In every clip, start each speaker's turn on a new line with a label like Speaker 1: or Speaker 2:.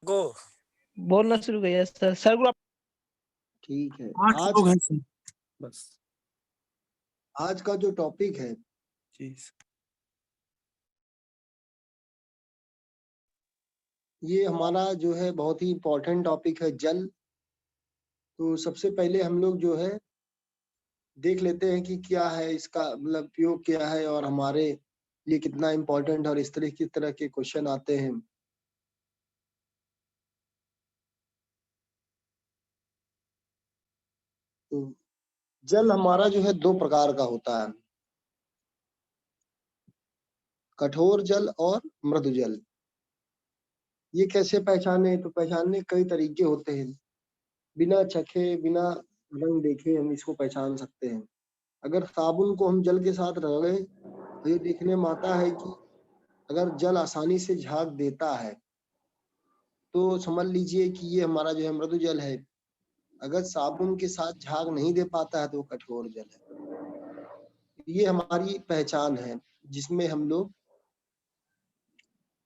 Speaker 1: गो
Speaker 2: बोलना शुरू करिए सर। सर को
Speaker 3: ठीक है।
Speaker 1: 8 लोग हैं सर बस।
Speaker 3: आज का जो टॉपिक है
Speaker 1: जी
Speaker 3: ये हमारा जो है बहुत ही इम्पोर्टेंट टॉपिक है, जल। तो सबसे पहले हम लोग जो है देख लेते हैं कि क्या है इसका मतलब उपयोग क्या है और हमारे लिए कितना इम्पोर्टेंट और इस तरह किस तरह के क्वेश्चन आते हैं। तो जल हमारा जो है 2 प्रकार का होता है, कठोर जल और मृदु जल। ये कैसे पहचाने? तो पहचानने कई तरीके होते हैं, बिना चखे बिना रंग देखे हम इसको पहचान सकते हैं। अगर साबुन को हम जल के साथ रगड़े तो ये देखने में आता है कि अगर जल आसानी से झाग देता है तो समझ लीजिए कि ये हमारा जो है मृदु जल है। अगर साबुन के साथ झाग नहीं दे पाता है तो वो कठोर जल है। ये हमारी पहचान है जिसमें हम लोग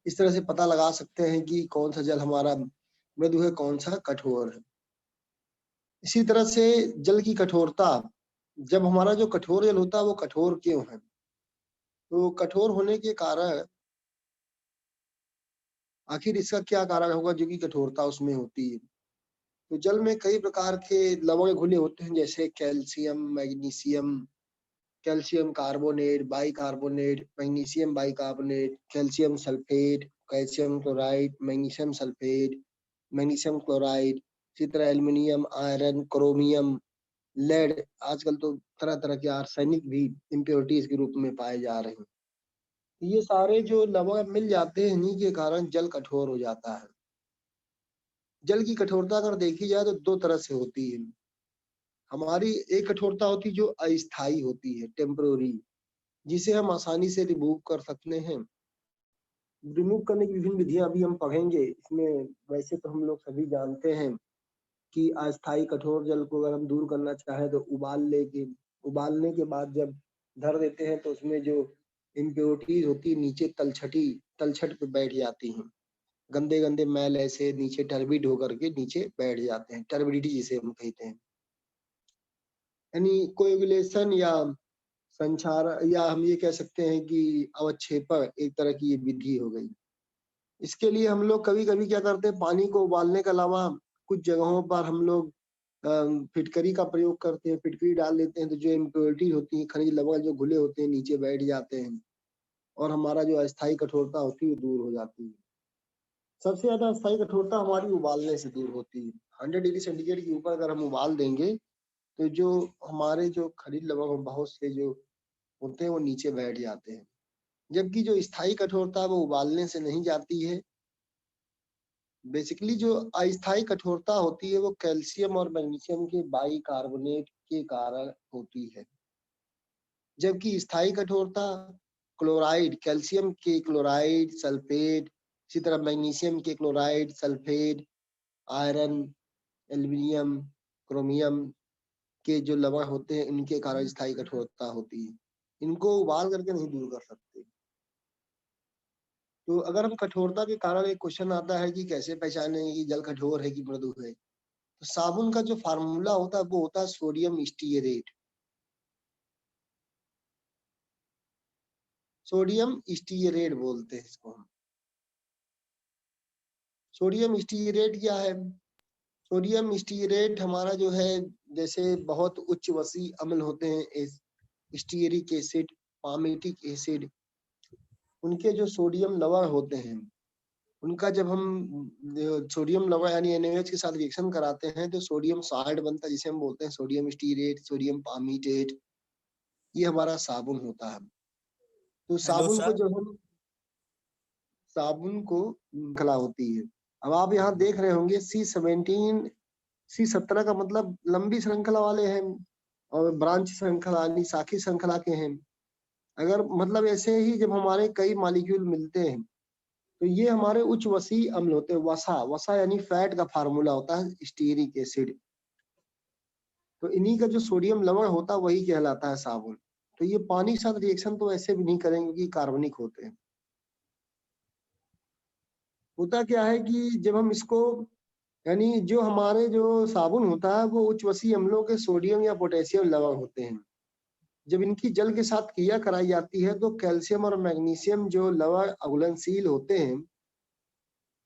Speaker 3: इस तरह से पता लगा सकते हैं कि कौन सा जल हमारा मृदु है, कौन सा कठोर है। इसी तरह से जल की कठोरता, जब हमारा जो कठोर जल होता है वो कठोर क्यों है? तो कठोर होने के कारण आखिर इसका क्या कारण होगा जो कि कठोरता उसमें होती है? तो जल में कई प्रकार के लवण घुले होते हैं, जैसे calcium, magnesium, calcium carbonate, bicarbonate, magnesium bicarbonate, calcium sulphate, calcium chloride, magnesium sulphate, magnesium chloride, इसी तरह एल्युमिनियम, आयरन, क्रोमियम, लेड। आजकल तो तरह तरह के आर्सेनिक भी इम्प्योरिटीज के रूप में पाए जा रहे हैं। ये सारे जो लवण मिल जाते हैं इन्हीं के कारण जल कठोर हो जाता है। जल की कठोरता अगर देखी जाए तो 2 तरह से होती है। हमारी एक कठोरता होती है जो अस्थायी होती है, टेम्पररी, जिसे हम आसानी से रिमूव कर सकते हैं। रिमूव करने की विभिन्न विधियां अभी हम पढ़ेंगे इसमें। वैसे तो हम लोग सभी जानते हैं कि अस्थायी कठोर जल को अगर हम दूर करना चाहें तो उबालने के बाद जब धर देते हैं तो उसमें जो इम्प्योरिटीज होती है नीचे तलछट पे बैठ जाती हैं। गंदे गंदे मैल ऐसे नीचे टर्बिड होकर के नीचे बैठ जाते हैं, टर्बिडिटी जिसे हम कहते हैं। यानी कोएगुलेशन या संचार, या हम ये कह सकते हैं कि अवक्षेपण एक तरह की ये विधि हो गई। इसके लिए हम लोग कभी कभी क्या करते हैं, पानी को उबालने के अलावा कुछ जगहों पर हम लोग फिटकरी का प्रयोग करते हैं। फिटकरी डाल देते हैं तो जो इम्प्योरिटी होती है, खनिज लवण जो घुले होते हैं नीचे बैठ जाते हैं और हमारा जो अस्थायी कठोरता होती है दूर हो जाती है। सबसे ज्यादा अस्थायी कठोरता हमारी उबालने से दूर होती है। 100 डिग्री सेंटीग्रेड के ऊपर अगर हम उबाल देंगे तो जो हमारे जो खनिज लवण बहुत से जो होते हैं वो नीचे बैठ जाते हैं। जबकि जो स्थायी कठोरता है वो उबालने से नहीं जाती है। बेसिकली जो अस्थायी कठोरता होती है वो कैल्शियम और मैग्नीशियम के बाइकार्बोनेट के कारण होती है। जबकि स्थायी कठोरता क्लोराइड, कैल्शियम के क्लोराइड, सल्फेट, इसी तरह मैग्नीशियम के chloride, sulphate, iron, aluminium, chromium के जो लवण होते हैं इनके कारण स्थायी कठोरता होती है। इनको उबाल करके नहीं दूर कर सकते। तो अगर हम कठोरता के कारण, एक क्वेश्चन आता है कि कैसे पहचानेंगे कि जल कठोर है कि मृदु है? तो साबुन का जो फार्मूला होता है वो होता है सोडियम स्टीयरेट। सोडियम स्टीयरेट बोलते हैं इसको हम। सोडियम स्टीयरेट क्या है? सोडियम स्टीयरेट हमारा जो है, जैसे बहुत उच्च वसी अम्ल होते हैं, स्टीयरिक एसिड, पामेटिक एसिड, उनके जो सोडियम लवण होते हैं उनका जब हम सोडियम लवण यानी NaOH के साथ रिएक्शन कराते हैं तो सोडियम सॉल्ट बनता है, जिसे हम बोलते हैं सोडियम स्टीयरेट, सोडियम पामीटेट। ये हमारा साबुन होता है। तो साबुन को श्रृंखला होती है। अब आप यहाँ देख रहे होंगे C17, C17 का मतलब लंबी श्रृंखला वाले हैं और ब्रांच श्रृंखला यानी शाखी श्रृंखला के हैं। अगर मतलब ऐसे ही जब हमारे कई मॉलिक्यूल मिलते हैं तो ये हमारे उच्च वसी अम्ल होते हैं। वसा यानी फैट का फार्मूला होता है स्टीयरिक एसिड। तो इन्हीं का जो सोडियम लवण होता है वही कहलाता है साबुन। तो ये पानी के साथ रिएक्शन तो ऐसे भी नहीं करेंगे क्योंकि कार्बनिक होते हैं। होता क्या है कि जब हम इसको यानी जो हमारे जो साबुन होता है वो उच्च वसीय अम्लों के सोडियम या पोटेशियम लवण होते हैं। जब इनकी जल के साथ क्रिया कराई जाती है तो कैल्शियम और मैग्नीशियम जो लवण अघुलनशील होते हैं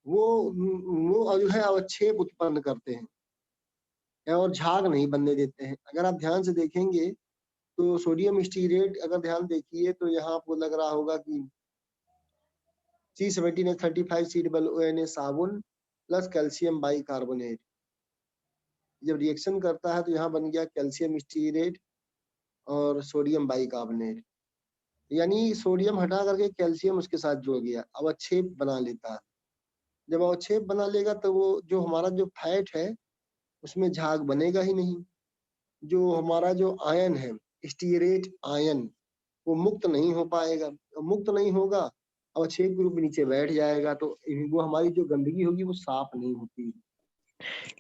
Speaker 3: वो जो है अवक्षेप उत्पन्न करते हैं और झाग नहीं बनने देते हैं। अगर आप ध्यान से देखेंगे तो सोडियम स्टीरेट अगर ध्यान देखिए तो यहाँ आपको लग रहा होगा कि C17H35 सीडबल ONA साबुन प्लस कैल्शियम बाइकार्बोनेट जब रिएक्शन करता है तो यहाँ बन गया कैल्शियम स्टीरेट और सोडियम बाइकार्बोनेट, यानी सोडियम हटा करके कैल्शियम उसके साथ जुड़ गया, अवक्षेप बना लेता है। जब अवक्षेप बना लेगा तो वो जो हमारा जो फैट है उसमें झाग बनेगा ही नहीं। जो हमारा जो आयन है स्टीरेट आयन वो मुक्त नहीं हो पाएगा, मुक्त नहीं होगा अवक्षेप के रूप में नीचे बैठ जाएगा तो वो हमारी जो गंदगी होगी वो साफ नहीं होती।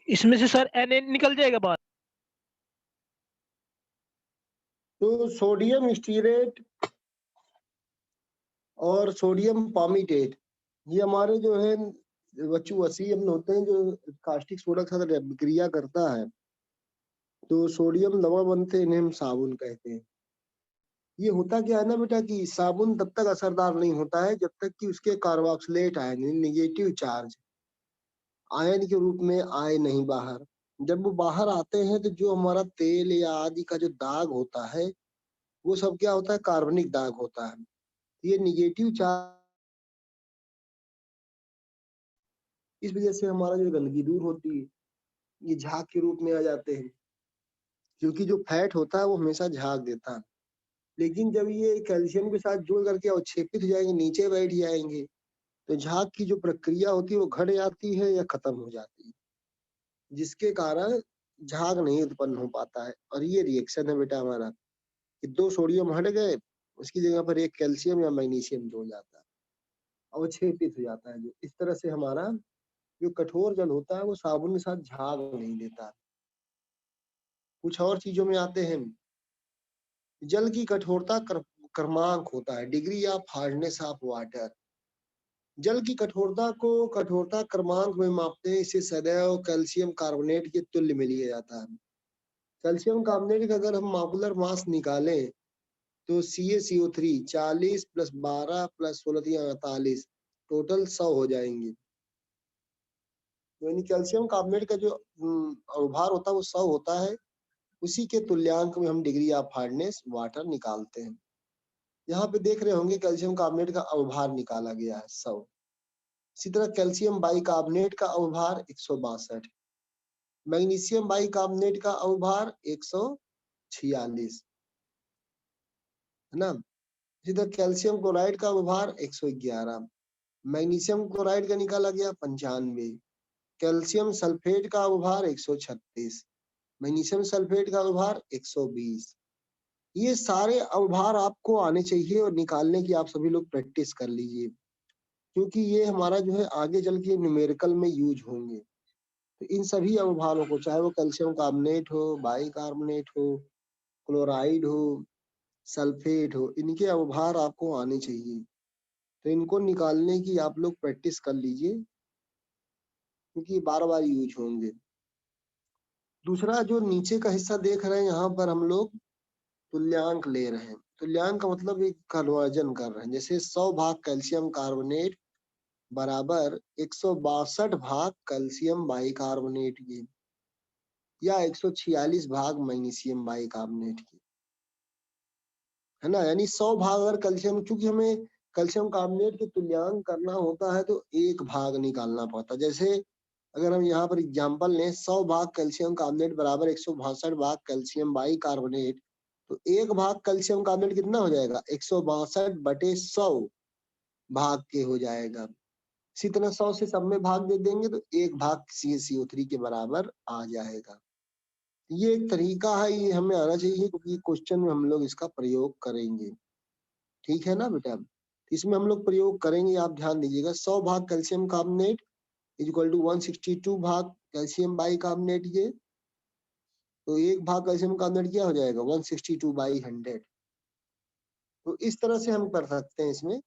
Speaker 2: इसमें से सर Na निकल जाएगा बाहर।
Speaker 3: तो सोडियम स्टीरेट और सोडियम पामीटेट ये हमारे जो है वसी अम्ल होते हैं जो कास्टिक सोडा के साथ क्रिया करता है तो सोडियम लवण बनते हैं, इन्हें हम साबुन कहते हैं। ये होता क्या है ना बेटा कि साबुन तब तक असरदार नहीं होता है जब तक कि उसके carboxylate ion negative charge ion के रूप में आए नहीं बाहर। जब वो बाहर आते हैं तो जो हमारा तेल या आदि का जो दाग होता है वो सब क्या होता है कार्बनिक दाग होता है। ये नेगेटिव चार्ज इस वजह से हमारा जो गंदगी दूर होती है, ये झाग के रूप में आ जाते हैं क्योंकि जो फैट होता है वो हमेशा झाग देता है। लेकिन जब ये कैल्शियम के साथ जुड़ करके अवक्षेपित हो जाएंगे नीचे बैठ जाएंगे तो झाग की जो प्रक्रिया होती है वो घट जाती है या खत्म हो जाती है, जिसके कारण झाग नहीं उत्पन्न हो पाता है। और ये रिएक्शन है बेटा हमारा कि 2 सोडियम हट गए उसकी जगह पर एक कैल्शियम या मैग्नीशियम जुड़ जाता है, अवक्षेपित हो जाता है। जो इस तरह से हमारा जो कठोर जल होता है वो साबुन के साथ झाग नहीं देता। कुछ और चीजों में आते हैं। जल की कठोरता क्रमांक होता है, degree of hardness of water. जल की कठोरता को कठोरता क्रमांक में मापते हैं, इसे सदैव कैल्शियम कार्बोनेट के तुल्य में लिया जाता है। कैल्शियम कार्बोनेट का अगर हम मॉलिक्यूलर मास निकालें तो CaCO3 40 + 12 + 16 48 टोटल 100 हो जाएंगे। यानी कैल्शियम कार्बोनेट का जो अवभार होता है वो 100 होता है, उसी के तुल्यांक में हम डिग्री ऑफ हार्डनेस वाटर निकालते हैं। यहाँ पे देख रहे होंगे कैल्शियम कार्बोनेट का अवभार निकाला गया है 100। इसी तरह कैल्शियम बाइकार्बोनेट का अवभार 162, मैग्नीशियम बाइकार्बोनेट का अवभार 146 है ना। इसी तरह कैल्शियम क्लोराइड का अवभार 111, मैग्नीशियम क्लोराइड का निकाला गया 95, कैल्शियम सल्फेट का अवभार 136, मैग्नीशियम सल्फेट का अवभार 120। ये सारे अवभार आपको आने चाहिए और निकालने की आप सभी लोग प्रैक्टिस कर लीजिए क्योंकि ये हमारा जो है आगे चल के न्यूमेरिकल में यूज होंगे। तो इन सभी अवभारों को चाहे वो कैल्शियम कार्बोनेट हो, बाइकार्बोनेट हो, क्लोराइड हो, सल्फेट हो, इनके अवभार आपको आने चाहिए। तो इनको निकालने की आप लोग प्रैक्टिस कर लीजिए क्योंकि बार-बार यूज होंगे। दूसरा जो नीचे का हिस्सा देख रहे हैं यहाँ पर हम लोग तुल्यांक ले रहे हैं। तुल्यांक का मतलब एक कन्वर्जन कर रहे हैं। जैसे 100 भाग कैल्शियम कार्बोनेट बराबर 162 भाग कैल्शियम बाइकार्बोनेट के या 146 भाग मैग्नीशियम बाइकार्बोनेट के, है ना। यानी 100 भाग अगर कैल्शियम, चूंकि हमें कैल्शियम कार्बोनेट के तुल्यांक करना होता है तो 1 भाग निकालना पड़ता है। जैसे अगर हम यहाँ पर एग्जाम्पल लें 100 भाग कैल्शियम कार्बोनेट बराबर 162 भाग कैल्शियम बाइकार्बोनेट, तो 1 भाग कैल्शियम कार्बोनेट कितना हो जाएगा 162/100 भाग के हो जाएगा। इसी तरह 100 से सब में भाग दे देंगे तो 1 भाग CaCO3 के बराबर आ जाएगा। ये एक तरीका है, ये हमें आना चाहिए क्योंकि क्वेश्चन में हम लोग इसका प्रयोग करेंगे। ठीक है ना बेटा, इसमें हम लोग प्रयोग करेंगे, आप ध्यान दीजिएगा। 100 भाग कैल्शियम कार्बोनेट इक्वल टू 162 भाग कैल्शियम बाइकार्बोनेट, ये तो 1 भाग कैल्शियम कार्बोनेट क्या हो जाएगा 162/100। तो इस तरह से हम कर सकते हैं इसमें।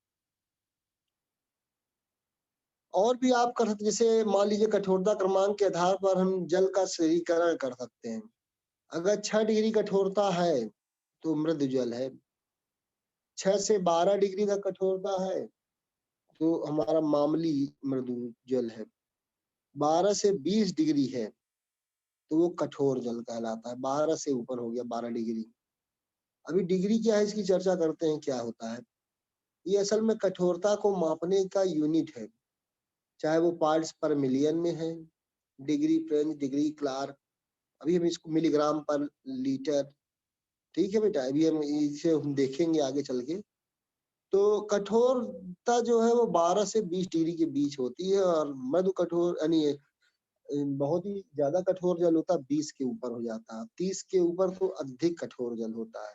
Speaker 3: और भी आप कर सकते, जैसे मान लीजिए कठोरता क्रमांक के आधार पर हम जल का श्रेणीकरण कर सकते हैं। अगर 6 डिग्री कठोरता है तो मृदु जल है, 6 से 12 डिग्री तक कठोरता है तो हमारा मामूली मृदु जल है, 12 से 20 डिग्री है तो वो कठोर जल कहलाता है। 12 से ऊपर हो गया 12 डिग्री। अभी डिग्री क्या है इसकी चर्चा करते हैं, क्या होता है। ये असल में कठोरता को मापने का यूनिट है, चाहे वो पार्ट्स पर मिलियन में है, डिग्री फ्रेंच, डिग्री क्लार्क, अभी हम इसको मिलीग्राम पर लीटर, ठीक है बेटा, अभी हम इसे हम देखेंगे आगे चल के। तो कठोरता जो है वो 12 से 20 डिग्री के बीच होती है, और मृदु कठोर यानी बहुत ही ज्यादा कठोर जल होता है 20 के ऊपर हो जाता है, 30 के ऊपर तो अधिक कठोर जल होता है,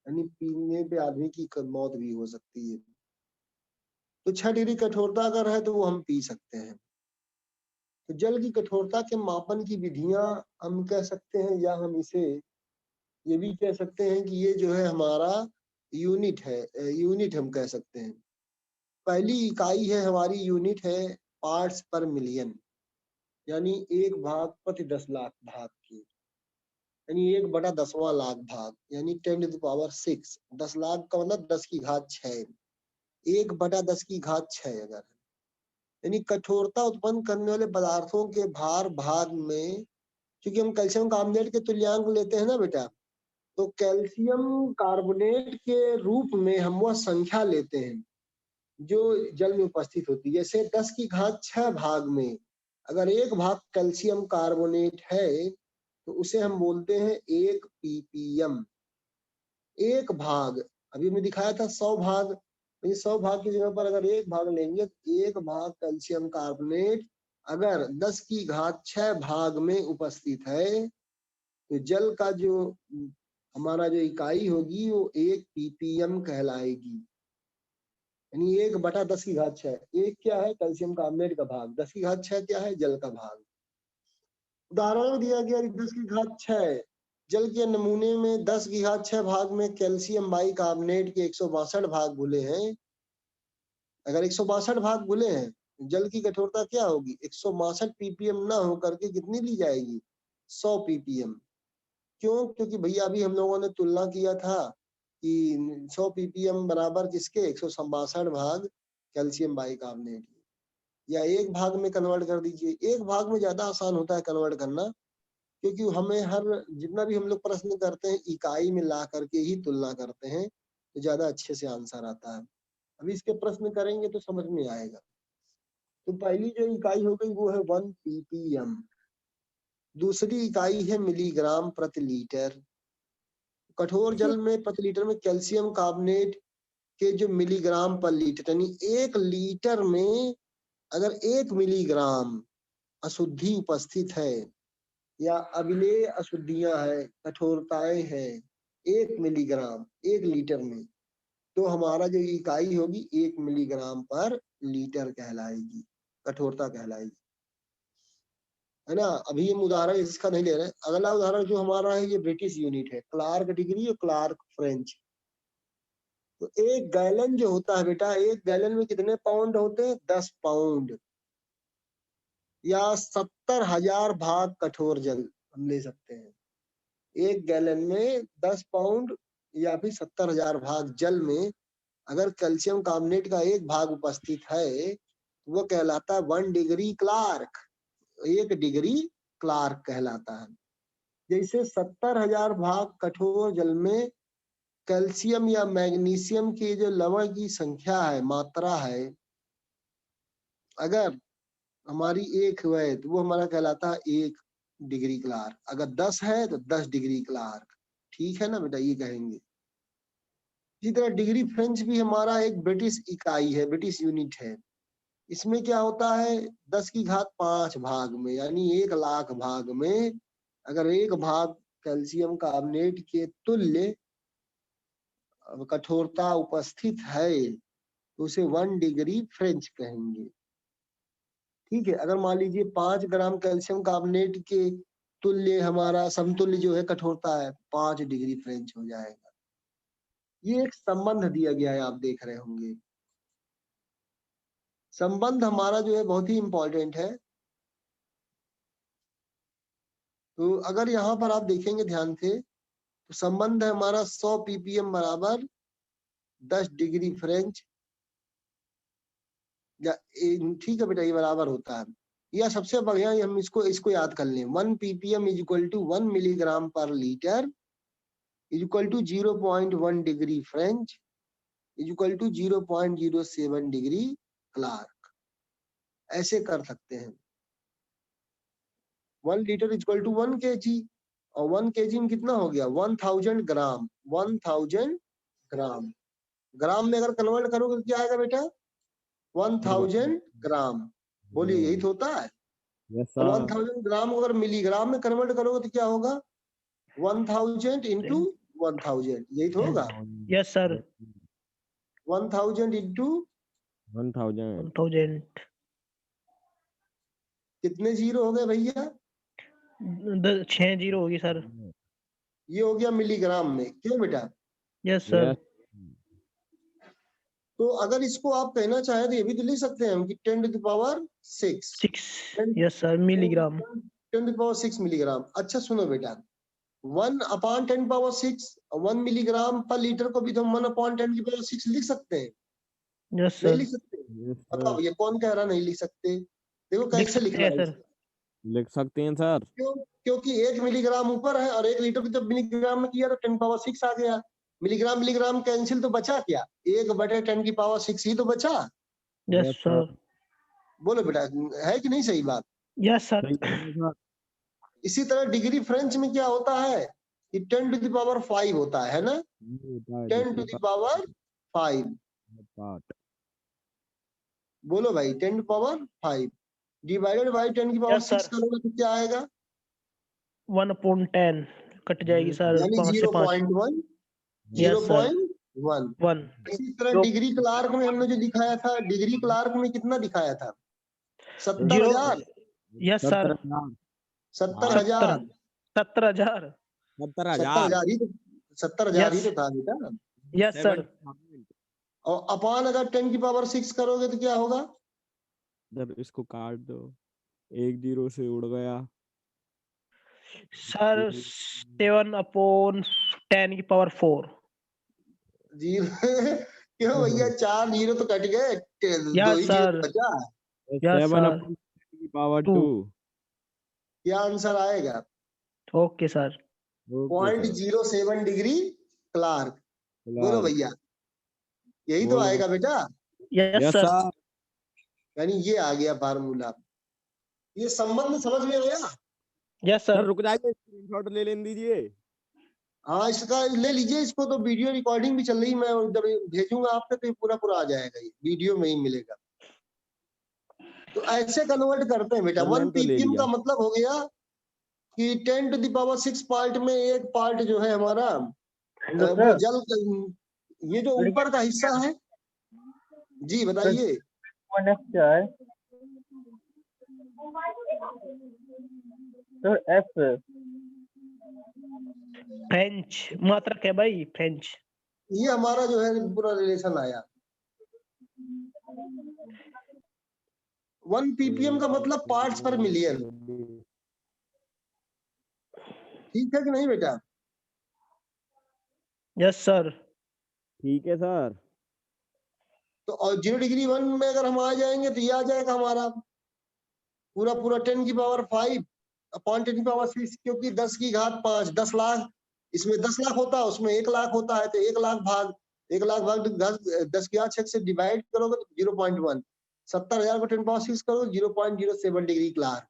Speaker 3: यानी पीने पे आदमी की मौत भी हो सकती है। तो 6 डिग्री कठोरता अगर है तो वो हम पी सकते हैं। तो जल की कठोरता के मापन की विधियां हम कह सकते हैं, या हम इसे ये भी कह सकते हैं कि ये जो है हमारा यूनिट है, यूनिट हम कह सकते हैं। पहली इकाई है हमारी, यूनिट है पार्ट्स पर मिलियन, यानी 1 भाग प्रति 10 लाख भाग की, यानी 1/10वां लाख भाग, यानी 10⁶। 10 लाख का मतलब 10 की घात 6, 1/10 की घात 6 अगर, यानी कठोरता उत्पन्न करने वाले पदार्थों के भार भाग में, क्योंकि हम कैल्शियम कार्बोनेट के तुल्यांक लेते हैं ना बेटा, तो कैल्शियम कार्बोनेट के रूप में हम वह संख्या लेते हैं जो जल में उपस्थित होती है। जैसे 10⁶ भाग में अगर 1 भाग कैल्शियम कार्बोनेट है तो उसे हम बोलते हैं 1 ppm। 1 भाग, अभी हमने दिखाया था 100 भाग, 100 भाग की जगह पर अगर 1 भाग लेंगे तो 1 भाग कैल्शियम कार्बोनेट अगर 10⁶ भाग में उपस्थित है तो जल का जो हमारा जो इकाई होगी वो 1 ppm कहलाएगी, यानी 1/10⁶। 1 क्या है कैल्शियम कार्बोनेट का भाग, 10⁶ क्या है जल का भाग। उदाहरण दिया गया 10⁶ जल के नमूने में 10⁶ भाग में कैल्शियम बाई कार्बोनेट के 162 भाग घुले हैं। अगर 162 भाग घुले हैं, जल की कठोरता क्या होगी, 162 ppm ना होकर के कितनी ली जाएगी, 100 ppm। क्यों, क्योंकि भैया अभी हम लोगों ने तुलना किया था कि 100 ppm बराबर किसके, 162 भाग कैल्शियम बाई कार्बोनेट, या 1 भाग में कन्वर्ट कर दीजिए। 1 भाग में ज्यादा आसान होता है कन्वर्ट करना, क्योंकि हमें हर जितना भी हम लोग प्रश्न करते हैं इकाई में ला करके ही तुलना करते हैं, तो ज्यादा अच्छे से आंसर आता है। अभी इसके प्रश्न करेंगे तो समझ में आएगा। तो पहली जो इकाई हो गई वो है 1 ppm, दूसरी इकाई है मिलीग्राम प्रति लीटर। कठोर जल में प्रति लीटर में कैल्शियम कार्बोनेट के जो मिलीग्राम पर लीटर, यानी 1 लीटर में अगर 1 मिलीग्राम अशुद्धि उपस्थित है या अभिलेय अशुद्धियां है, कठोरताएं हैं 1 मिलीग्राम 1 लीटर में, तो हमारा जो इकाई होगी 1 मिलीग्राम पर लीटर कहलाएगी, कठोरता कहलाएगी, है ना। अभी हम उदाहरण इसका नहीं ले रहे। अगला उदाहरण जो हमारा है ये ब्रिटिश यूनिट है, क्लार्क डिग्री और क्लार्क फ्रेंच। तो 1 गैलन जो होता है बेटा, 1 गैलन में कितने पाउंड होते हैं, 10 पाउंड, या 70,000 भाग कठोर जल हम ले सकते हैं। 1 गैलन में 10 पाउंड या फिर 70,000 भाग जल में अगर कैल्शियम कार्बोनेट का 1 भाग उपस्थित है तो वो कहलाता है 1 डिग्री क्लार्क, 1 डिग्री क्लार्क कहलाता है। जैसे 70,000 भाग कठोर जल में कैल्शियम या मैग्नीशियम की जो लवण की संख्या है, मात्रा है, अगर हमारी 1 है तो वो हमारा कहलाता है 1 डिग्री क्लार्क। अगर 10 है तो 10 डिग्री क्लार्क, ठीक है ना बेटा, ये कहेंगे। इसी तरह डिग्री फ्रेंच भी हमारा एक ब्रिटिश इकाई है, ब्रिटिश यूनिट है। इसमें क्या होता है, 10⁵ भाग में, यानी 1 लाख भाग में अगर 1 भाग कैल्शियम कार्बोनेट के तुल्य कठोरता उपस्थित है तो उसे 1 डिग्री फ्रेंच कहेंगे, ठीक है। अगर मान लीजिए 5 ग्राम कैल्शियम कार्बोनेट के तुल्य हमारा समतुल्य जो है कठोरता है, 5 डिग्री फ्रेंच हो जाएगा। ये एक संबंध दिया गया है, आप देख रहे होंगे। संबंध हमारा जो है बहुत ही इंपॉर्टेंट है। तो अगर यहाँ पर आप देखेंगे ध्यान से तो संबंध है हमारा 100 ppm बराबर 10 डिग्री फ्रेंच, या ठीक है बेटा, ये बराबर होता है, या सबसे बढ़िया हम इसको याद कर लें, 1 ppm is equal to 1 milligram per litre is equal to 0.1 degree French is equal to 0.07 degree Clark. ऐसे कर सकते हैं। 1 litre is equal to 1 kg, और 1 kg में कितना हो गया, 1000 ग्राम। 1000 ग्राम, ग्राम में अगर कन्वर्ट करोगे तो क्या आएगा बेटा, 1000 ग्राम। बोलिए, यही तो होता है।
Speaker 4: यस
Speaker 3: और
Speaker 4: सर
Speaker 3: 1000 ग्राम को अगर मिलीग्राम में कन्वर्ट करोगे तो क्या होगा, 1000 इंटू 1000, यही तो होगा।
Speaker 2: यस सर
Speaker 3: 1000 इंटू
Speaker 4: 1000
Speaker 2: 1000
Speaker 3: कितने जीरो हो गए भैया,
Speaker 2: 6 जीरो होगी सर।
Speaker 3: ये हो गया मिलीग्राम में, क्यों बेटा।
Speaker 2: यस सर
Speaker 4: यस
Speaker 3: तो अगर इसको आप कहना चाहें तो ये भी तो लिख सकते हैं हम कि 10 to the power 6,
Speaker 2: 6 yes sir milligram.
Speaker 3: 10 to the power 6 milligram. अच्छा सुनो बेटा, 1/10 पावर 6, 1 मिलीग्राम पर लीटर को भी तो हम 1/10 की पावर 6 लिख सकते हैं,
Speaker 2: यस
Speaker 3: नहीं
Speaker 2: सर
Speaker 3: लिख सकते।
Speaker 4: यस
Speaker 3: बताओ
Speaker 4: सर
Speaker 3: ये कौन कह रहा नहीं लिख सकते, देखो
Speaker 2: लिख
Speaker 3: कैसे
Speaker 2: सकते
Speaker 3: लिखना
Speaker 2: हैं
Speaker 3: है।
Speaker 2: सर।
Speaker 4: लिख सकते हैं सर।
Speaker 3: क्यों, क्योंकि 1 मिलीग्राम ऊपर है और 1 लीटर को जब मिलीग्राम में किया तो 10 पावर 6 आ गया। मिलीग्राम मिलीग्राम कैंसिल, तो बचा क्या, 1/10 की पावर 6 ही तो बचा।
Speaker 2: यस
Speaker 4: यस
Speaker 2: सर
Speaker 3: बोलो बेटा, है कि नहीं सही बात।
Speaker 2: यस सर
Speaker 4: सही है सर।
Speaker 3: इसी तरह डिग्री फ्रेंच में क्या होता है कि 10 टू द पावर 5 होता है ना,
Speaker 4: ये होता है
Speaker 3: 10 टू द पावर 5।
Speaker 4: पार्ट।
Speaker 3: बोलो भाई, 10 टू पावर 5 डिवाइडेड बाई 10 की पावर
Speaker 2: Yes,
Speaker 3: 6
Speaker 2: sir.
Speaker 3: करोगे तो क्या आएगा,
Speaker 2: 1/10 कट जाएगी सर,
Speaker 3: यानी
Speaker 2: 5 से 5
Speaker 3: 0.1
Speaker 2: Yes, sir.
Speaker 3: 0.1।
Speaker 2: 1
Speaker 3: इसी तरह डिग्री क्लार्क में हमने जो दिखाया था, डिग्री क्लार्क में कितना दिखाया था, 70,000,
Speaker 2: यस सर
Speaker 3: 70,000,
Speaker 2: 70,000
Speaker 3: 70,000 ही तो, 70,000 ही तो था बेटा।
Speaker 2: यस सर
Speaker 3: और अपान अगर 10 की पावर 6 करोगे तो क्या होगा,
Speaker 4: जब इसको काट दो, 1 जीरो से उड़ गया।
Speaker 2: सर 7/10 की पावर 4
Speaker 3: जीरो क्यों भैया, 4 जीरो तो कट गए, 2
Speaker 2: यस
Speaker 3: ही जीरो
Speaker 2: सर
Speaker 3: बचा।
Speaker 2: यस
Speaker 4: 7
Speaker 2: सर
Speaker 4: अपॉन की पावर
Speaker 2: 2
Speaker 4: 2।
Speaker 3: क्या आंसर आएगा,
Speaker 2: ओके सर
Speaker 3: 0.07 डिग्री क्लार्क। बोलो भैया, यही तो आएगा बेटा,
Speaker 2: यस
Speaker 4: यस
Speaker 2: सर
Speaker 4: सर।
Speaker 3: यानी ये आ गया फार्मूला। ये संबंध समझ में आया।
Speaker 2: यस
Speaker 4: सर
Speaker 2: सर
Speaker 4: रुक जाइए, स्क्रीनशॉट ले लेने दीजिए।
Speaker 3: हाँ इसका ले लीजिए, इसको तो वीडियो रिकॉर्डिंग भी चल रही, मैं जब भेजूंगा आपको तो ये पूरा पूरा आ जाएगा, ये वीडियो में ही मिलेगा। तो ऐसे कन्वर्ट करते हैं बेटा।
Speaker 4: सर,
Speaker 3: 1
Speaker 4: मैंने तो ले
Speaker 3: ppm
Speaker 4: लिया।
Speaker 3: का मतलब हो गया कि 10 टू द पावर 6 पार्ट में एक पार्ट जो है हमारा वो जल, ये जो ऊपर का हिस्सा है, जी बताइए।
Speaker 5: क्या है तो एफ
Speaker 2: फ्रेंच मात्रक है भाई, फ्रेंच।
Speaker 3: ये हमारा जो है पूरा रिलेशन आया। 1 ppm का मतलब पार्ट्स पर मिलियन, ठीक है कि नहीं बेटा।
Speaker 2: यस सर
Speaker 4: ठीक है सर।
Speaker 3: तो और 0 डिग्री 1 में अगर हम आ जाएंगे तो ये आ जाएगा हमारा पूरा पूरा 10 की पावर 5 अपॉन 10 की पावर 6, क्योंकि 10 की घात 5, 10 लाख, इसमें 10 लाख होता है, उसमें 1 लाख होता है, तो 1 लाख भाग 10 की घात 6 से डिवाइड करोगे तो 0.1, 70,000 को 10 पावर 6 करोगे 0.07 डिग्री क्लार्क।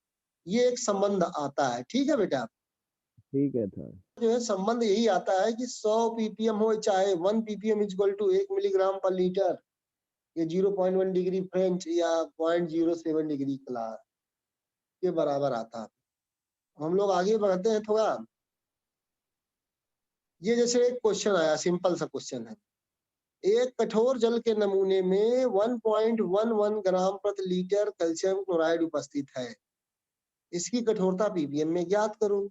Speaker 3: ये एक संबंध आता है, ठीक है बेटा।
Speaker 4: ठीक है सर।
Speaker 3: जो है संबंध यही आता है कि 100 ppm हो चाहे 1 ppm is equal to 1 milligram per litre, ये 0.1 डिग्री फ्रेंच या 0.07 डिग्री क्लार्क के बराबर आता है। हम लोग आगे बढ़ते हैं थोड़ा। ये जैसे एक क्वेश्चन आया, सिंपल सा क्वेश्चन है, एक कठोर जल के नमूने में 1.11 ग्राम प्रति लीटर कैल्शियम क्लोराइड उपस्थित है, इसकी कठोरता ppm में ज्ञात करो,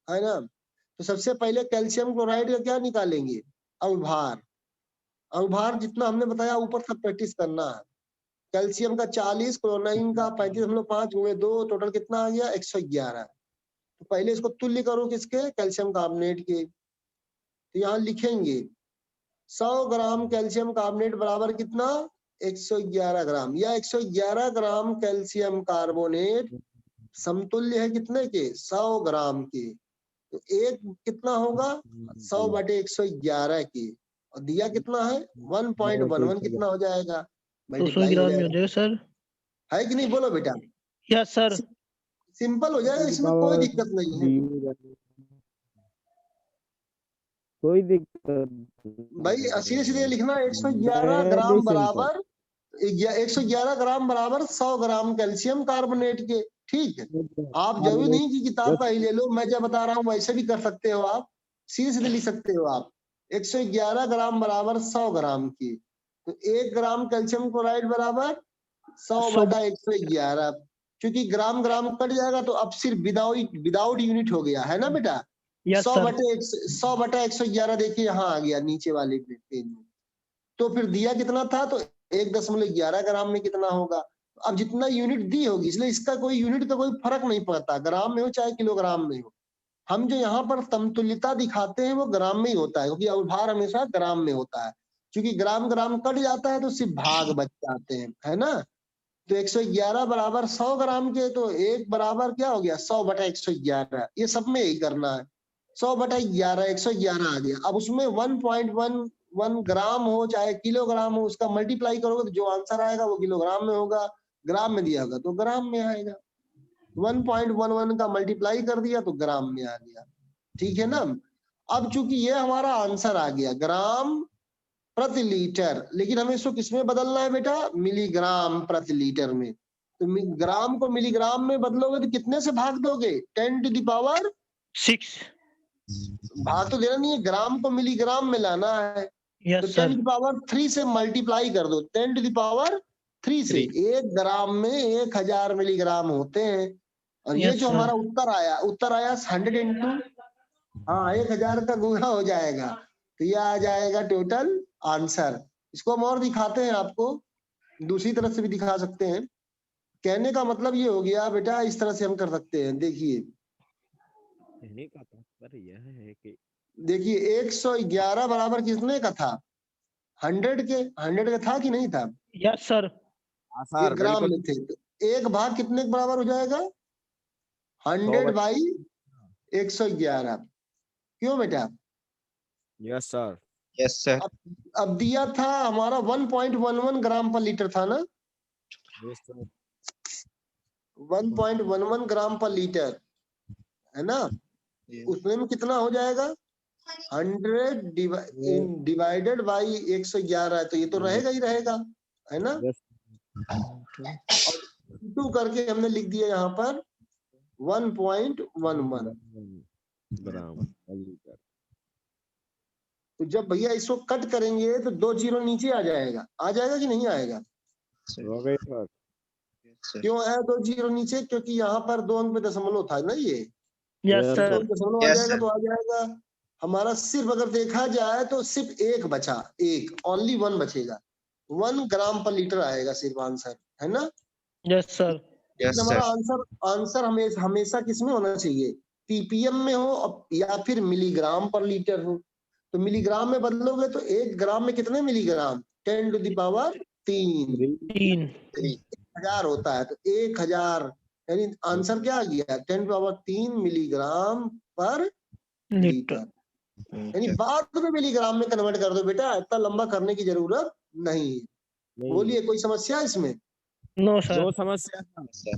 Speaker 3: है ना। तो सबसे पहले कैल्शियम क्लोराइड का क्या निकालेंगे, अवभार। अवभार जितना हमने बताया ऊपर सब प्रैक्टिस करना है। कैल्शियम का 40, क्लोराइन का 35.5 गुणे 2, टोटल कितना आ गया 111। तो पहले इसको तुल्य करो किसके, कैल्शियम कार्बोनेट के। तो यहाँ लिखेंगे 100 ग्राम कैल्शियम कार्बोनेट बराबर कितना 111 ग्राम, या 111 ग्राम कैल्शियम कार्बोनेट समतुल्य है कितने के 100 ग्राम के। तो एक कितना होगा 100/111 के, और दिया कितना है 1.11, कितना हो जाएगा
Speaker 2: 200
Speaker 3: मल्टीप्लाई हो
Speaker 2: ग्राम में हो
Speaker 3: जाएगा,
Speaker 2: जाएगा सर।
Speaker 3: है कि नहीं, बोलो बेटा।
Speaker 2: Yes sir.
Speaker 3: सिंपल हो जाएगा, इसमें कोई दिक्कत नहीं है
Speaker 4: कोई दिक्कत
Speaker 3: भाई। सीधे सीधे लिखना 111 ग्राम बराबर 111 ग्राम बराबर 100 ग्राम कैल्शियम कार्बोनेट के। ठीक है, आप जरूरी नहीं कि किताब का ही ले लो, मैं जब बता रहा हूँ वैसे भी कर सकते हो आप, सीधे सीधे लिख सकते हो आप 111 ग्राम बराबर 100 ग्राम की। तो 1 ग्राम कैल्शियम क्लोराइड बराबर 100/111, क्योंकि ग्राम ग्राम कट जाएगा तो अब सिर्फ विदाउट यूनिट हो गया है ना बेटा।
Speaker 2: Yes sir.
Speaker 3: 100/111 देखिए यहाँ आ गया नीचे वाले पेज में। तो फिर दिया कितना था, तो 1.11 ग्राम में कितना होगा। अब जितना यूनिट दी होगी, इसलिए इसका कोई यूनिट का कोई फर्क नहीं पड़ता, ग्राम में हो चाहे किलोग्राम में हो। हम जो यहाँ पर समतुल्यता दिखाते हैं वो ग्राम में ही होता है, क्योंकि अवभार हमेशा ग्राम में होता है। क्योंकि ग्राम ग्राम कट जाता है तो सिर्फ भाग बच जाते हैं, है ना। तो 111 बराबर 100 ग्राम के, तो 1 बराबर क्या हो गया 100/111। ये सब में यही करना है, 100/11, 111 आ गया। अब उसमें 1.11 ग्राम हो चाहे किलोग्राम हो, उसका मल्टीप्लाई करोगे तो जो आंसर आएगा वो किलोग्राम में होगा, ग्राम में दिया होगा तो ग्राम में आएगा। 1.11 का मल्टीप्लाई कर दिया तो ग्राम में आ गया, ठीक है ना। अब चूंकि ये हमारा आंसर आ गया ग्राम प्रति लीटर, लेकिन हमें इसको किसमें बदलना है बेटा, मिलीग्राम प्रति लीटर में। तो ग्राम को मिलीग्राम में बदलोगे तो कितने से भाग दोगे 10⁶। भाग तो देना नहीं है, ग्राम को मिलीग्राम में लाना है। तो
Speaker 2: यस सर।
Speaker 3: 10⁻³ से मल्टीप्लाई कर दो 10⁻³ से। 1 ग्राम में 1000 मिलीग्राम होते हैं। और ये
Speaker 2: Yes,
Speaker 3: जो
Speaker 2: sir.
Speaker 3: हमारा उत्तर आया 100 इंटू, हाँ 1000 का गुणा हो जाएगा, तो ये आ जाएगा टोटल आंसर। इसको हम और दिखाते हैं आपको, दूसरी तरफ से भी दिखा सकते हैं। कहने का मतलब ये हो गया बेटा, इस तरह से हम कर सकते हैं। देखिए
Speaker 4: कहने का तात्पर्य यह है कि
Speaker 3: देखिए 111 बराबर कितने का था 100 के, 100 का था कि नहीं था,
Speaker 2: यस सर।
Speaker 3: 1 ग्राम में थे। तो 1 भाग कितने के बराबर हो जाएगा 100/111। क्यों बेटा,
Speaker 4: यस सर।
Speaker 5: Yes sir.
Speaker 3: अब दिया था हमारा 1.11 ग्राम पर लीटर था ना, 1.11 ग्राम पर लीटर है ना। उसमें में कितना हो जाएगा 100 डिवाइडेड बाई 111, तो ये तो रहेगा ही रहेगा, है ना। और 2 करके हमने लिख दिया यहाँ पर 1.11
Speaker 4: ग्राम लीटर।
Speaker 3: तो जब भैया इसको कट करेंगे तो 2 जीरो नीचे आ जाएगा कि नहीं आएगा। क्यों है 2 जीरो नीचे, क्योंकि यहाँ पर 2 अंक पे दशमलव था ना, ये
Speaker 2: यस
Speaker 4: Yes,
Speaker 2: सर।
Speaker 3: दशमलव आ जाएगा तो आ जाएगा हमारा। सिर्फ अगर देखा जाए तो सिर्फ 1 बचा, 1 ओनली 1 बचेगा, 1 ग्राम पर लीटर आएगा सिर्फ आंसर, है ना।
Speaker 2: Yes sir.
Speaker 5: यस
Speaker 3: हमारा
Speaker 5: सर।
Speaker 3: आंसर हमेशा किसमें होना चाहिए, पीपीएम में हो या फिर मिलीग्राम पर लीटर हो। तो मिलीग्राम में बदलोगे तो 1 ग्राम में कितने मिलीग्राम 10⁻³ 1000 होता है। तो 1000 यानी आंसर क्या आ गया 10⁻³ मिलीग्राम पर लीटर। यानी बाद में मिलीग्राम में कन्वर्ट कर दो बेटा, इतना लंबा करने की जरूरत नहीं है। बोलिए कोई समस्या इसमें।
Speaker 2: No sir.
Speaker 4: नो समस्या
Speaker 5: सर।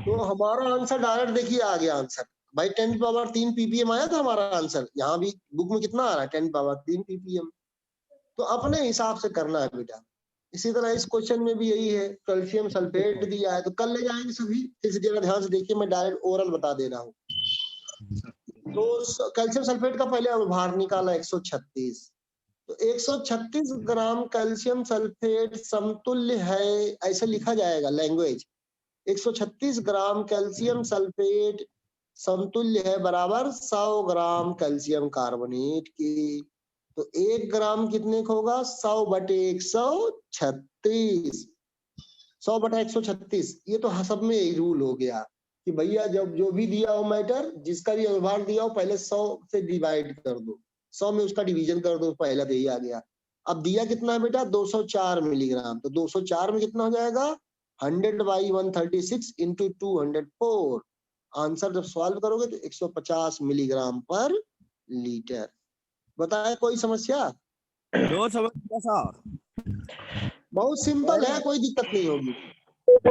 Speaker 3: तो हमारा आंसर डायरेक्ट देखिए आ गया आंसर भाई 10⁻³ ppm आया था हमारा आंसर। यहाँ भी बुक में कितना आ रहा है 10⁻³ ppm। तो अपने हिसाब से करना है बेटा। इसी तरह इस क्वेश्चन में भी यही है, कैल्शियम सल्फेट दिया है तो कल ले जाएंगे सभी। इस जगह ध्यान से देखिए, मैं डायरेक्ट ओरल बता दे रहा हूँ। तो कैल्शियम सल्फेट का पहले अवभार निकाला 136। तो 136 ग्राम कैल्शियम सल्फेट समतुल्य है, ऐसे लिखा जाएगा लैंग्वेज। 136 ग्राम कैल्शियम सल्फेट समतुल्य है बराबर 100 ग्राम कैल्शियम कार्बोनेट के। तो 1 ग्राम कितने का होगा? 100/136। 100/136। ये तो सब में यही रूल हो गया कि भैया जब जो भी दिया हो मैटर, जिसका भी अभिभार दिया हो, पहले 100 से डिवाइड कर दो, 100 में उसका डिवीजन कर दो, पहला तो यही आ गया। अब दिया कितना है बेटा? 204 मिलीग्राम। तो 204 में कितना हो जाएगा? 100/136 इंटू 204। आंसर जब सॉल्व करोगे तो 150 मिलीग्राम पर लीटर। बताए कोई समस्या?
Speaker 4: जो समझ गया सर।
Speaker 3: बहुत सिंपल है, कोई दिक्कत नहीं होगी।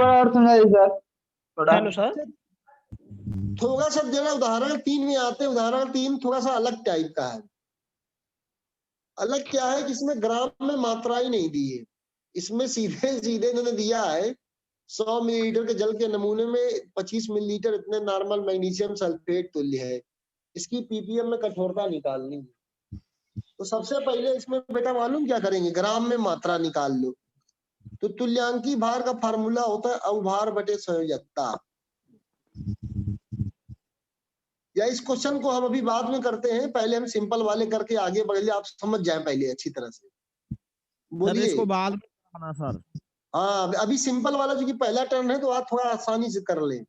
Speaker 5: और समझाइए सर थोड़ा।
Speaker 2: Hello sir.
Speaker 3: थोड़ा सा जरा उदाहरण 3 में आते हैं। उदाहरण 3 थोड़ा सा अलग टाइप का है। अलग क्या है कि इसमें ग्राम में मात्रा ही नहीं दी है। इसमें सीधे सीधे इन्होंने दिया है 100 मिलीलीटर के जल के नमूने में 25 मिलीलीटर इतने नॉर्मल मैग्नीशियम सल्फेट तुल्य है। इसकी पीपीएम में कठोरता निकालनी है। तो सबसे पहले इसमें बेटा मालूम क्या करेंगे? ग्राम में मात्रा निकाल लो। तो तुल्यांकी भार का फार्मूला होता है अवभार बटे संयोजकता। या इस क्वेश्चन को हम अभी बाद में करते हैं, पहले हम सिंपल वाले करके आगे बढ़े, आप समझ जाए पहले अच्छी तरह से।
Speaker 4: सर
Speaker 3: बोलिए।
Speaker 4: इसको बाद में करना सर।
Speaker 3: हाँ, अभी सिंपल वाला जो कि पहला टर्न है तो आप थोड़ा आसानी से कर लें।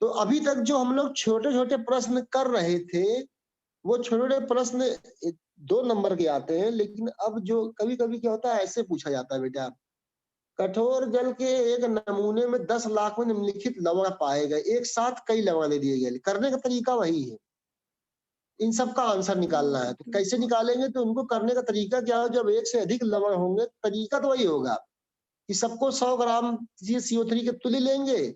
Speaker 3: तो अभी तक जो हम लोग छोटे छोटे प्रश्न कर रहे थे, वो छोटे छोटे प्रश्न 2 नंबर के आते हैं। लेकिन अब जो कभी कभी क्या होता है, ऐसे पूछा जाता है बेटा, कठोर जल के एक नमूने में 10 लाख में निम्नलिखित लवण पाए गए, एक साथ कई लवण दे दिए गए। करने का तरीका वही है, इन सब का आंसर निकालना है। तो कैसे निकालेंगे? तो उनको करने का तरीका क्या है? जब एक से अधिक लवण होंगे, तरीका तो वही होगा कि सबको 100 ग्राम CO3 के तुल्य लेंगे।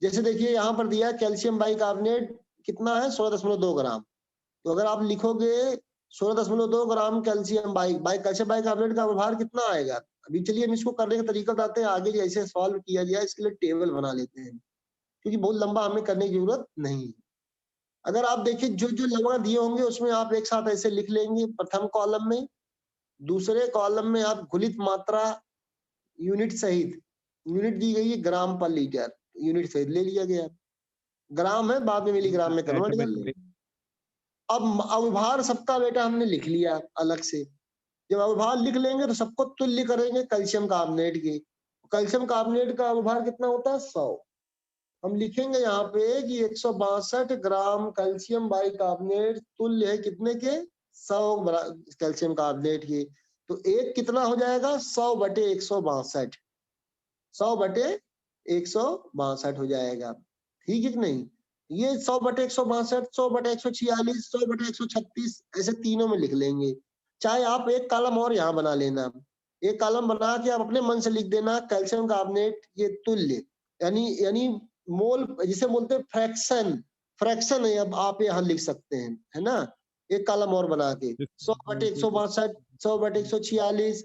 Speaker 3: जैसे देखिए यहाँ पर दिया है कैल्शियम बाइकार्बोनेट कितना है? 16.2 ग्राम। तो अगर आप लिखोगे 16.2 ग्राम कैल्शियम कैल्शियम बाइकार्बोनेट का व्यवहार कितना आएगा? अभी चलिए हम इसको करने का तरीका बताते हैं, आगे जैसे सॉल्व किया जाए इसके लिए टेबल बना लेते हैं, क्योंकि बहुत लंबा हमें करने की जरूरत नहीं है। अगर आप देखिए जो जो लवण दिए होंगे उसमें आप एक साथ ऐसे लिख लेंगे प्रथम कॉलम में। दूसरे कॉलम में आप घुलित मात्रा यूनिट सहित, यूनिट दी गई है ग्राम पर लीटर, यूनिट सहित ले लिया गया। ग्राम है, बाद में मिलीग्राम में कन्वर्ट कर लेंगे। अब अवभार सबका बेटा हमने लिख लिया अलग से। जब अवभार लिख लेंगे तो सबको तुल्य करेंगे कैल्शियम कार्बोनेट के। कैल्शियम कार्बोनेट का अवभार कितना होता है? 100। हम लिखेंगे यहाँ पे कि 162 ग्राम कैल्शियम बाइकार्बोनेट तुल्य है कितने के? 100 कैल्शियम कार्बोनेट के। तो एक कितना हो जाएगा? 100/162। 100/162 हो जाएगा। ठीक है कि नहीं? ये 100/162, 100/146, 100/136 ऐसे तीनों में लिख लेंगे। चाहे आप एक कॉलम और यहाँ बना लेना, एक कॉलम बना के आप अपने मन से लिख देना कैल्शियम कार्बोनेट ये तुल्य, यानी मोल जिसे बोलते हैं फ्रैक्शन। फ्रैक्शन है, अब आप यहाँ लिख सकते हैं, है ना? एक कॉलम और बना के 100/162, 100/146,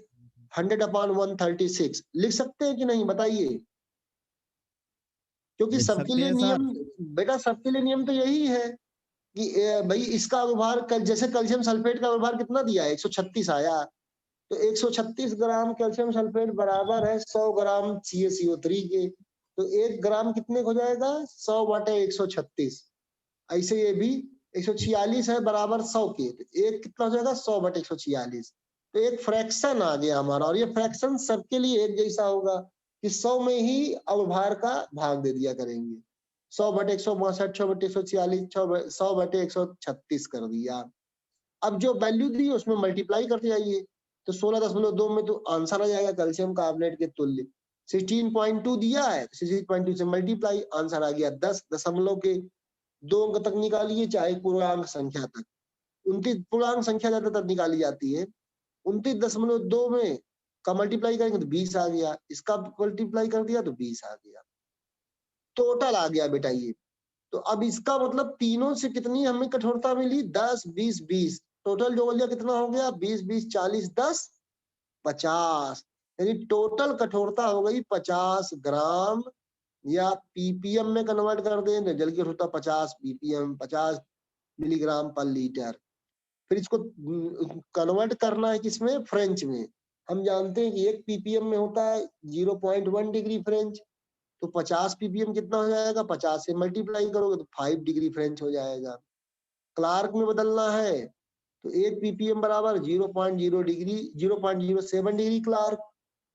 Speaker 3: 100/136 लिख सकते हैं कि नहीं? बताइए। क्योंकि
Speaker 4: लिख
Speaker 3: सबके
Speaker 4: सकते
Speaker 3: लिए
Speaker 4: हैं सर।
Speaker 3: नियम बेटा, सबके लिए नियम तो यही है कि भाई इसका व्यवहार जैसे कैल्शियम सल्फेट का व्यवहार कितना दिया है? 136 आया। तो 136 ग्राम कैल्शियम सल्फेट बराबर है 100 ग्राम CaCO3 के। तो 1 ग्राम कितने हो जाएगा? 100/136। ऐसे ये भी 146 है बराबर 100 के। तो एक कितना हो जाएगा? 100/146। तो एक फ्रैक्शन आ गया हमारा, और ये फ्रैक्शन सबके लिए एक जैसा होगा कि 100 में ही अवभार का भाग दे दिया करेंगे। 100/162, 100/146, 100/136 कर दिया। अब जो वैल्यू दी उसमें मल्टीप्लाई करते जाइए। तो 16.2 में तो आंसर आ जाएगा कैल्शियम कार्बोनेट के तुल्य। 16.2 दिया है, 16.2 से मल्टीप्लाई, आंसर आ गया 10 दशमलव के 2 अंक तक निकालिए, चाहे पूर्णांक संख्या तक। 29 पूर्णांक संख्या ज्यादातर निकाली जाती है। 29.2 में का मल्टीप्लाई करेंगे तो 20 आ गया, इसका मल्टीप्लाई कर दिया तो 20 आ गया, टोटल आ गया बेटा ये। तो अब इसका मतलब तीनों से कितनी हमें कठोरता मिली? 10, 20, 20। टोटल जो बोलिए कितना हो गया? 20, 20, 40, 10, 50। यानी टोटल कठोरता हो गई 50 ग्राम, या पीपीएम में कन्वर्ट कर दें तो जल की कठोरता 50 पीपीएम, 50 मिलीग्राम पर लीटर। फिर इसको कन्वर्ट करना है किसमें? फ्रेंच में। हम जानते हैं कि 1 पीपीएम में होता है 0.1 डिग्री फ्रेंच। तो 50 ppm कितना हो जाएगा, 50 से मल्टीप्लाई करोगे तो 5 डिग्री फ्रेंच हो जाएगा। क्लार्क में बदलना है तो 1 ppm बराबर 0.0 डिग्री 0.07 डिग्री क्लार्क,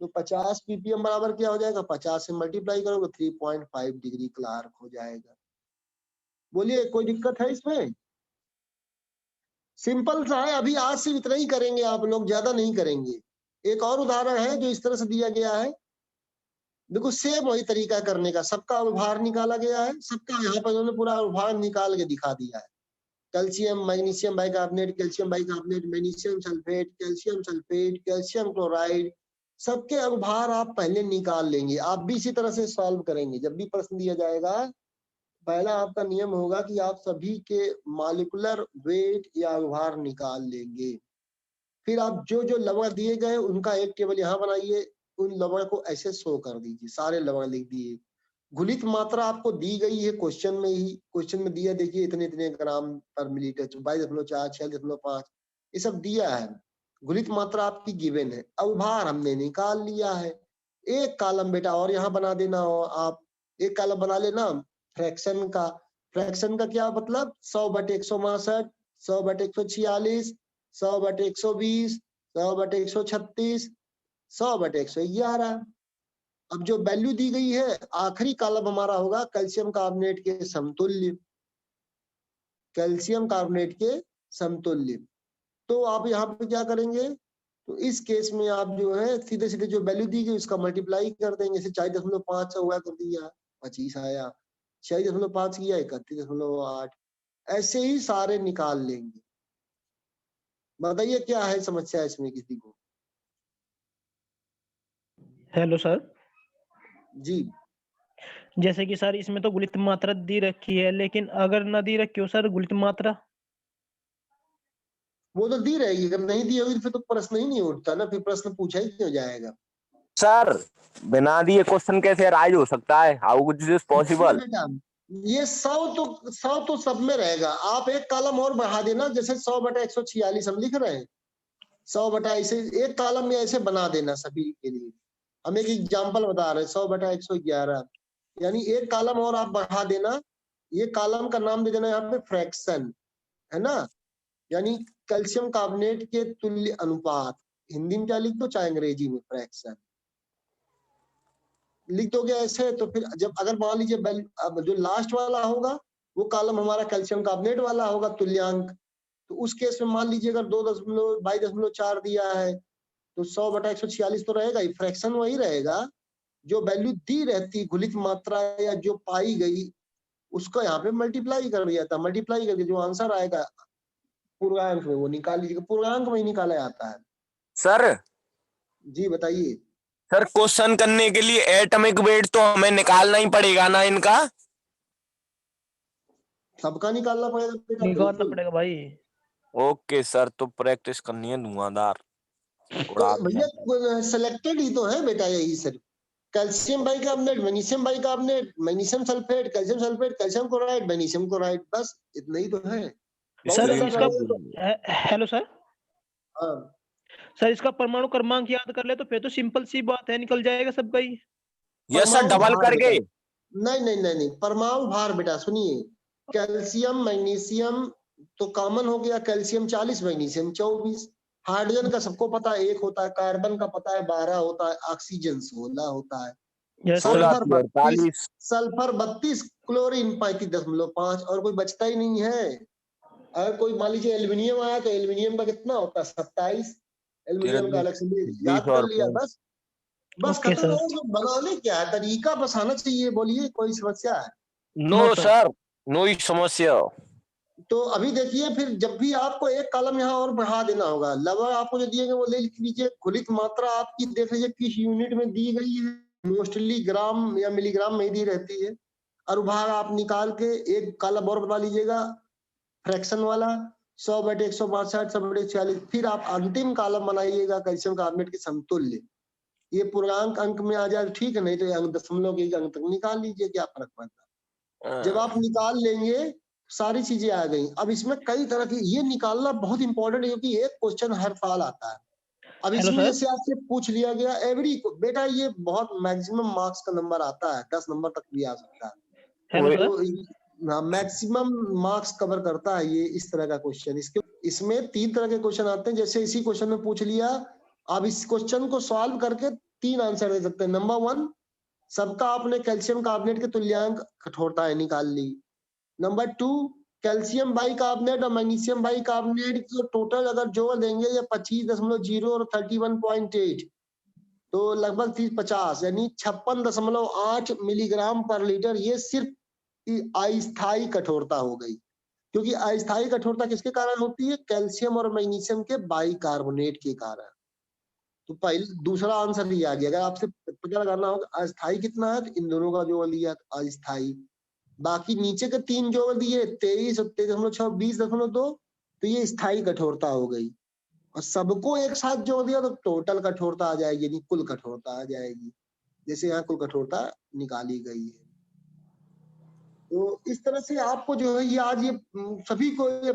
Speaker 3: तो 50 ppm बराबर क्या हो जाएगा, 50 से मल्टीप्लाई करोगे 3.5 डिग्री क्लार्क हो जाएगा। बोलिए कोई दिक्कत है इसमें? सिंपल सा है। अभी आज से इतना ही करेंगे आप लोग, ज्यादा नहीं करेंगे। एक और उदाहरण है जो इस तरह से दिया गया है, देखो सेम वही तरीका करने का, सबका अवभार निकाला गया है, सबका यहाँ पर उन्होंने पूरा अवभार निकाल के दिखा दिया है। Calcium magnesium bicarbonate, calcium bicarbonate, magnesium sulphate, calcium sulphate, calcium chloride, सबके अवभार आप पहले निकाल लेंगे। आप भी इसी तरह से सॉल्व करेंगे। जब भी प्रश्न दिया जाएगा, पहला आपका नियम होगा कि आप सभी के मॉलिक्यूलर वेट या अवभार निकाल लेंगे। फिर आप जो जो लवण दिए गए उनका एक टेबल यहाँ बनाइए, उन लवण को ऐसे शो कर दीजिए, सारे लवण लिख दिए। घुलित मात्रा आपको दी गई है क्वेश्चन में ही, क्वेश्चन में दिया देखिए इतने इतने ग्राम पर मिलीलीटर, 22.4, 6.5, ये सब दिया है। घुलित मात्रा आपकी गिवन है, अवभार हमने निकाल लिया है। एक कॉलम बेटा और यहाँ बना देना हो, आप एक कॉलम बना लेना फ्रैक्शन का। फ्रैक्शन का क्या मतलब, 100/162, 100/146, 100/120, 100/136, 100/111। अब जो वैल्यू दी गई है, आखिरी कॉलम हमारा होगा कैल्शियम कार्बोनेट के समतुल्य, कैल्शियम कार्बोनेट के समतुल्य। तो आप यहाँ पे क्या करेंगे, तो इस केस में आप जो है सीधे सीधे जो वैल्यू दी गई उसका मल्टीप्लाई कर देंगे। जैसे 40.5 हुआ कर दिया, 25 आया, 40.5 किया 31.8, ऐसे ही सारे निकाल लेंगे। बताइए क्या है समस्या इसमें किसी को?
Speaker 2: हेलो सर,
Speaker 3: जी
Speaker 2: जैसे कि सर इसमें तो गुलित मात्रा दी रखी है, लेकिन अगर ना दी रखी हो सर गुलित मात्रा?
Speaker 3: वो तो दी रहेगी, अगर नहीं दी होगी फिर तो प्रश्न ही नहीं उठता ना, फिर प्रश्न पूछा ही क्यों जाएगा।
Speaker 6: सर बिना दिए क्वेश्चन कैसे राइज हो सकता है? How is this possible?
Speaker 3: बेटा ये 100 तो सब में रहेगा। आप एक कॉलम और बढ़ा देना, जैसे 100/146 हम लिख रहे हैं, 100 ऐसे एक कॉलम में ऐसे बना देना सभी के लिए। हम एक एग्जाम्पल बता रहे हैं, 100/111, यानी एक कॉलम और आप बढ़ा देना। ये कॉलम का नाम दे देना यहाँ पे फ्रैक्शन, है ना, यानी कैल्शियम कार्बोनेट के तुल्य अनुपात। हिंदी में क्या लिख दो चाहे अंग्रेजी में, फ्रैक्शन लिख दोगे ऐसे। तो फिर जब अगर मान लीजिए जो लास्ट वाला होगा वो कॉलम हमारा कैल्शियम कार्बोनेट वाला होगा तुल्यांक, तो उस केस में मान लीजिए अगर 22.4 दिया है तो 100/146 तो रहेगा ही, फ्रैक्शन वही रहेगा। जो वैल्यू दी रहती घुलित मात्रा या जो पाई गई उसको यहाँ पे मल्टीप्लाई कर दिया था। मल्टीप्लाई करके जो आंसर आएगा पूर्णांक में वो निकाल लीजिएगा, पूर्णांक में ही निकाला जाता है।
Speaker 6: सर
Speaker 3: जी बताइए।
Speaker 6: सर क्वेश्चन करने के लिए एटॉमिक वेट तो हमें निकालना ही पड़ेगा ना इनका?
Speaker 3: सबका निकालना पड़ेगा बेटा,
Speaker 2: निकालना
Speaker 3: बिल्कुल।
Speaker 2: पड़ेगा भाई।
Speaker 6: ओके सर, तो प्रैक्टिस करनी है धुआंधार।
Speaker 3: तो भैया सिलेक्टेड ही तो है बेटा, यही सिर्फ calcium bicarbonate, magnesium bicarbonate, magnesium sulphate, calcium sulphate, calcium chloride, magnesium chloride, बस इतना ही तो है।
Speaker 2: सर
Speaker 3: बहुत
Speaker 2: इसका
Speaker 3: ऐसा
Speaker 2: हेलो सर,
Speaker 3: हाँ
Speaker 2: सर इसका परमाणु क्रमांक याद कर ले तो फिर तो सिंपल सी बात है, निकल जाएगा सबका ही।
Speaker 6: यस सर,
Speaker 3: परमाणु
Speaker 6: डबल
Speaker 3: भार
Speaker 6: करके।
Speaker 3: बेटा। नहीं, परमाणु भार बेटा सुनिए, कैल्शियम मैग्नीशियम तो कॉमन हो गया, कैल्शियम 40, मैग्नीशियम 24। हाइड्रोजन का सबको पता है 1 होता है, कार्बन का पता है 12 होता है, ऑक्सीजन 16 होता है,
Speaker 2: yes sir.
Speaker 3: Sulphur 32,
Speaker 6: 48।
Speaker 3: Sulphur 32, chlorine 35.5, और कोई बचता ही नहीं है। अगर कोई मान लीजिए एल्यूमिनियम आया तो एल्यूमिनियम का कितना होता है 27, एल्यूमिनियम का अलग से याद कर लिया, बस बस
Speaker 2: ओके
Speaker 3: खत्म।
Speaker 2: सर।
Speaker 3: और बनाने क्या है, तरीका बस आना चाहिए। बोलिए कोई समस्या है?
Speaker 6: नो
Speaker 2: नो
Speaker 6: सर, नो समस्या।
Speaker 3: तो अभी देखिए, फिर जब भी आपको एक कॉलम यहाँ और बढ़ा देना होगा, लवण आपको जो दिए गए वो ले लिख लीजिए। घुलित मात्रा आपकी देख लीजिए किस यूनिट में दी गई है, मोस्टली ग्राम या मिलीग्राम में ही दी रहती है। अनुभाग आप निकाल के एक कॉलम और बना लीजिएगा फ्रैक्शन वाला, 100/162, 100/146। फिर आप अंतिम कॉलम बनाइएगा कैल्शियम कार्बोनेट के समतुल्य। ये पूर्णांक अंक में आ जाए ठीक है, नहीं तो दशमलव के एक अंक तक निकाल लीजिए, क्या फर्क पड़ता है। जब आप निकाल लेंगे सारी चीजें आ गई। अब इसमें कई तरह की, ये निकालना बहुत इंपॉर्टेंट है क्योंकि एक क्वेश्चन हर साल आता है। अब
Speaker 2: हेलो
Speaker 3: इसमें
Speaker 2: सर।
Speaker 3: जैसे आपसे पूछ लिया गया एवरी बेटा, ये बहुत मैक्सिमम मार्क्स का नंबर आता है, 10 नंबर तक भी आ सकता है।
Speaker 2: हेलो
Speaker 6: वही-
Speaker 2: सर।
Speaker 3: तो मैक्सिमम मार्क्स कवर करता है ये इस तरह का क्वेश्चन। इसमें 3 तरह के क्वेश्चन आते हैं। जैसे इसी क्वेश्चन में पूछ लिया, आप इस क्वेश्चन को सॉल्व करके 3 आंसर दे सकते हैं। नंबर 1, सबका आपने कैल्शियम कार्बोनेट के तुल्यांक कठोरता है निकाल ली। नंबर 2, कैल्शियम बाइकार्बोनेट और मैग्नीशियम बाइकार्बोनेट को टोटल अगर जोड़ देंगे ये 25.0 और 31.8, तो लगभग 30-50 यानी 56.8 मिलीग्राम पर लीटर, ये सिर्फ अस्थायी कठोरता हो गई। क्योंकि अस्थायी कठोरता किसके कारण होती है? कैल्शियम और मैग्नीशियम के बाइकार्बोनेट के कारण। तो पहले दूसरा आंसर ये आ गया। अगर आपसे पता लगाना होगा अस्थायी कितना है, तो इन दोनों का जोड़ लिया अस्थायी। बाकी नीचे के 3 जोड़ दिए 23 और 23.6 20.2, तो ये स्थायी कठोरता हो गई। और सबको एक साथ जोड़ दिया तो टोटल कठोरता आ जाएगी, यानी कुल कठोरता आ जाएगी। जैसे यहाँ कुल कठोरता निकाली गई है। तो इस तरह से आपको जो है ये आज ये सभी को ये